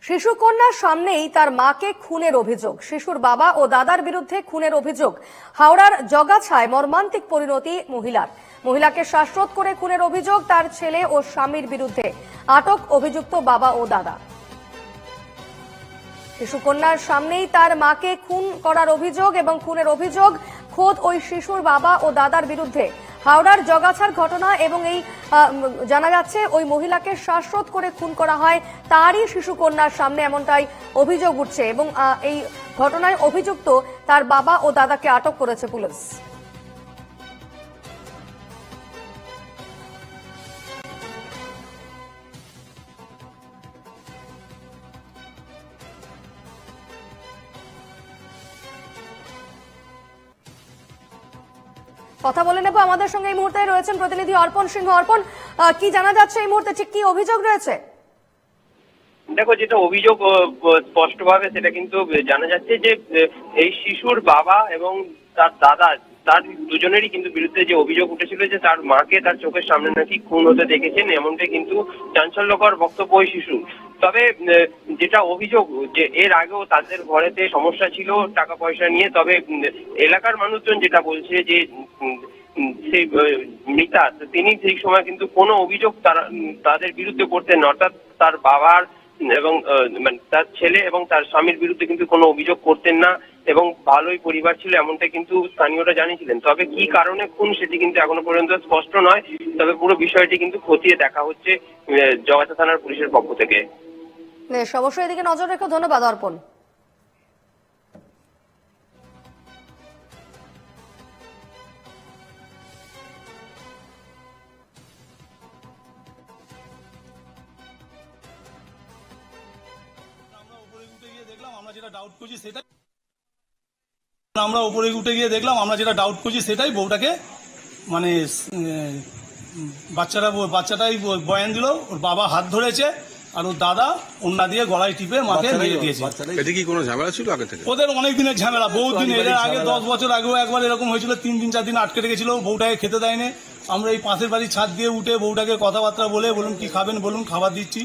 শিশুকন্যার সামনেই তার মাকে খুনের অভিযোগ। শিশুর বাবা ও দাদার বিরুদ্ধে খুনের অভিযোগ। হাওড়ার জগাছায় মর্মান্তিক পরিণতি মহিলাকে শ্বাসরোধ করে খুনের অভিযোগ তার ছেলে ও স্বামীর বিরুদ্ধে। আটক অভিযুক্ত বাবা ও দাদা। শিশুকন্যার সামনেই তার মাকে খুন করার অভিযোগ এবং খুনের অভিযোগ খোদ ওই শিশুর বাবা ও দাদার বিরুদ্ধে। হাওড়ার জগাছার ঘটনা এবং এই জানা যাচ্ছে ওই মহিলাকে শ্বাসরোধ করে খুন করা হয় তারই শিশুকন্যার সামনে, এমনটাই অভিযোগ উঠছে এবং এই ঘটনায় অভিযুক্ত তার বাবা ও দাদাকে আটক করেছে পুলিশ। কথা বলে নেব, আমাদের সঙ্গে এই মুহূর্তে রয়েছেন প্রতিনিধি অর্পণ সিংহ। অর্পণ, কি জানা যাচ্ছে এই মুহূর্তে, ঠিক কি অভিযোগ রয়েছে? দেখো, যেটা অভিযোগ স্পষ্টভাবে সেটা কিন্তু জানা যাচ্ছে যে এই শিশুর বাবা এবং তার দাদা, তার দুজনেরই কিন্তু বিরুদ্ধে যে অভিযোগ উঠেছিল যে তার মাকে তার চোখের সামনে নাকি খুন হতে দেখেছেন, এমনটাই কিন্তু চাঞ্চল্যকর বক্তব্য ওই শিশু। তবে যেটা অভিযোগ যে এর আগেও তাদের ঘরেতে সমস্যা ছিল টাকা পয়সা নিয়ে। তবে এলাকার মানুষজন যেটা বলছে যে সেই মৃতা তিনি সেই সময় কিন্তু কোনো অভিযোগ তাদের বিরুদ্ধে করতেন না, অর্থাৎ তার বাবার এবং মানে তার ছেলে এবং তার স্বামীর বিরুদ্ধে কিন্তু কোনো অভিযোগ করতেন না এবং ভালোই পরিবার ছিল, এমনটা কিন্তু স্থানীয়রা জানিয়েছিলেন। তবে কি কারণে খুন সেটি কিন্তু এখনো পর্যন্ত স্পষ্ট নয়। তবে পুরো বিষয়টি কিন্তু খতিয়ে দেখা হচ্ছে জগাছা থানার পুলিশের পক্ষ থেকে। অবশ্যই এদিকে নজর রেখো। ধন্যবাদ অর্পণ। আমরা উপরে উঠে গিয়ে দেখলাম, আমরা যেটা ডাউট করছি সেটাই বউটাকে মানে বাচ্চাটাই বয়ান দিল। ওর বাবা হাত ধরেছে আর ওর দাদা ওন্না দিয়ে গলায় টিপে মাকে মেরে দিয়েছে। এটা কি কোনো ঝামেলা ছিল আগে থেকে? ওদের অনেক দিনের ঝামেলা, বহুত দিন। এর আগে 10 বছর আগেও একবার এরকম হয়েছিল, 3 দিন 4 দিন আটকে রেখেছিল, বউটাকে খেতে দেয়নি। আমরা এই পাশের বাড়ির ছাদ দিয়ে উঠে বউটাকে কথাবার্তা বলুন কি খাবেন বলুন, খাবার দিচ্ছি।